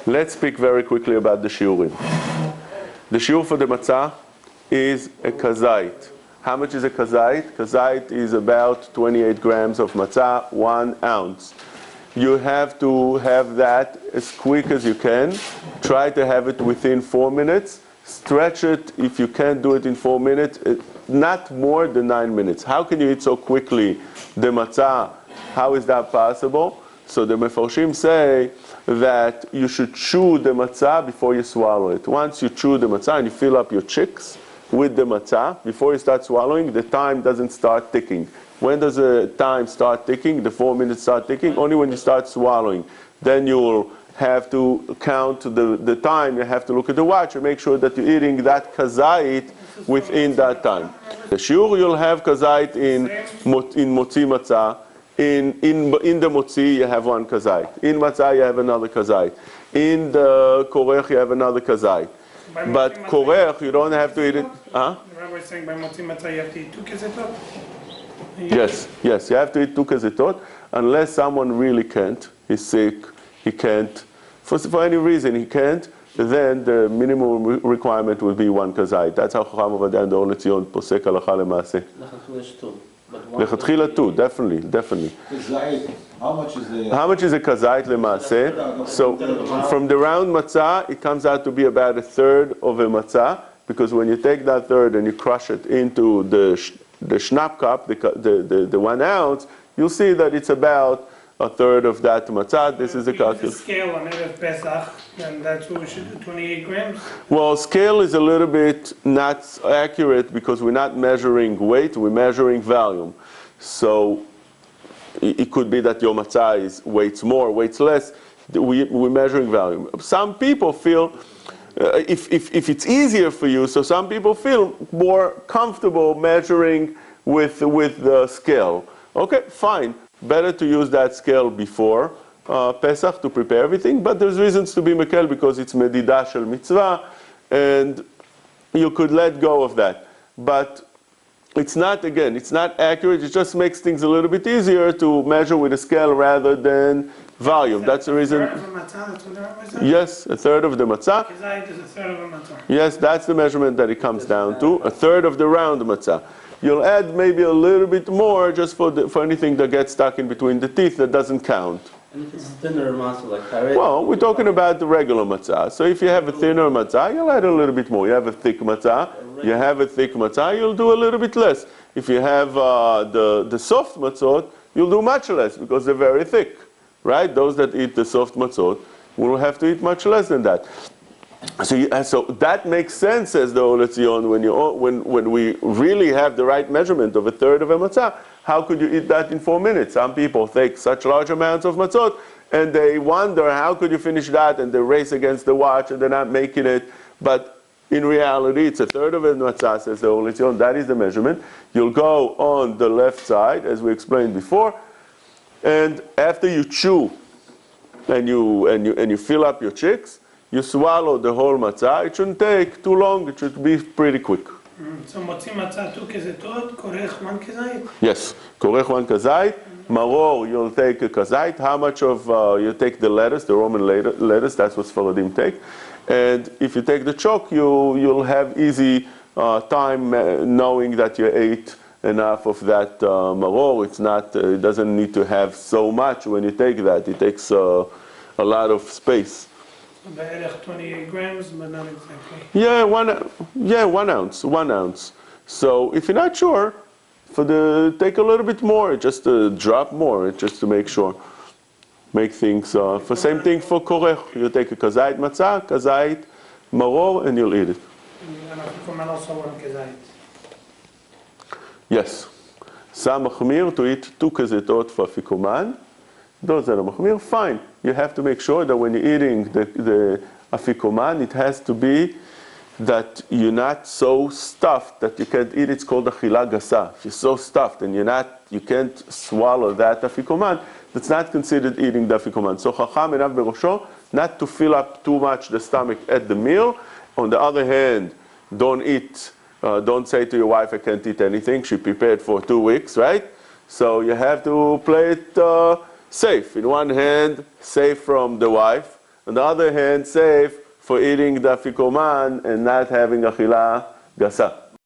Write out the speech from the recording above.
Let's speak very quickly about the shiurim. The shiur for the matzah is a kazait. How much is a kazait? Kazait is about 28 grams of matzah, 1 ounce. You have to have that as quick as you can. Try to have it within 4 minutes. Stretch it if you can't do it in 4 minutes, not more than 9 minutes. How can you eat so quickly the matzah? How is that possible? So the mefarshim say that you should chew the matzah before you swallow it. Once you chew the matzah and you fill up your cheeks with the matzah, before you start swallowing, the time doesn't start ticking. When does the time start ticking? The 4 minutes start ticking? Only when you start swallowing. Then you will have to count the time. You have to look at the watch and make sure that you're eating that kazait within that time. The shiur you'll have kazait in motzi matzah. In the motzi you have 1 kazait. In matzah you have another kazait. In the korech you have another kazait. But korech you don't have to eat it. Huh? The rabbi is saying by motzi matzah you have to eat 2 kezitot? Yes, you have to eat 2 kezitot unless someone really can't. He's sick, he can't. For any reason he can't, then the minimum requirement would be 1 kazait. That's how Chacham Ovadia and the Or Letzion posek halacha lemaaseh. Lechatchila 2, definitely. Kazait, how much is a kazait lemaaseh? So from the round matzah, it comes out to be about 1/3 of a matzah, because when you take that third and you crush it into the schnapp cup, the 1 ounce, you'll see that it's about 1/3 of that matzah. This is the calculation. The scale on Erev Pesach, and that's what we should do, 28 grams? Well, scale is a little bit not accurate because we're not measuring weight, we're measuring volume. So it could be that your matzah weighs more, weighs less. We're measuring volume. Some people feel, if it's easier for you, so some people feel more comfortable measuring with the scale. Okay, fine. Better to use that scale before Pesach to prepare everything, but there's reasons to be mekel because it's medidah shel mitzvah, and you could let go of that. But it's not accurate. It just makes things a little bit easier to measure with a scale rather than volume. That's the reason. 1/3 of a matzah, that's what the rabbi said? Yes, 1/3 of the matzah. Kazait is 1/3 of a matzah. Yes, that's the measurement that it comes down to. 1/3 of the round matzah. You'll add maybe a little bit more just for anything that gets stuck in between the teeth that doesn't count. And if it's thinner matzah like harei? Well, we're talking about the regular matzah. So if you have a thinner matzah, you'll add a little bit more. You have a thick matzah, you'll do a little bit less. If you have the soft matzot, you'll do much less because they're very thick, right? Those that eat the soft matzot will have to eat much less than that. So that makes sense, says the Or Letzion, when we really have the right measurement of 1/3 of a matzah. How could you eat that in 4 minutes? Some people take such large amounts of matzot and they wonder how could you finish that, and they race against the watch and they're not making it. But in reality, it's 1/3 of a matzah, says the Or Letzion. That is the measurement. You'll go on the left side, as we explained before, and after you chew and you fill up your cheeks, you swallow the whole matzah. It shouldn't take too long. It should be pretty quick. So motzi matzah 2 kezitot, korech 1 kazait? Yes, korech 1 kazait. Maror, you'll take a kazait. How much of you take the lettuce, the Roman lettuce? That's what Sfaradim take. And if you take the chalk, you'll have easy time knowing that you ate enough of that maror. It doesn't need to have so much when you take that. It takes a lot of space. Be'erech 28 grams, but not exactly. Yeah, 1 ounce, 1 ounce. So if you're not sure, take a little bit more, just a drop more, just to make sure. Make things, same thing for korech. You take a kazait matzah, kazait maror, and you'll eat it. And afikoman also 1 kazait. Yes. Some machmir to eat 2 kezitot for afikoman. Those that are machmir, fine. You have to make sure that when you're eating the afikoman, it has to be that you're not so stuffed that you can't eat. It's called achila gasa. If you're so stuffed and you can't swallow that afikoman, that's not considered eating the afikoman. So chacham enav berosho, not to fill up too much the stomach at the meal. On the other hand, don't say to your wife, I can't eat anything. She prepared for 2 weeks, right? So you have to play it safe. In one hand, safe from the wife, On the other hand, safe for eating the afikoman and not having achila gasa.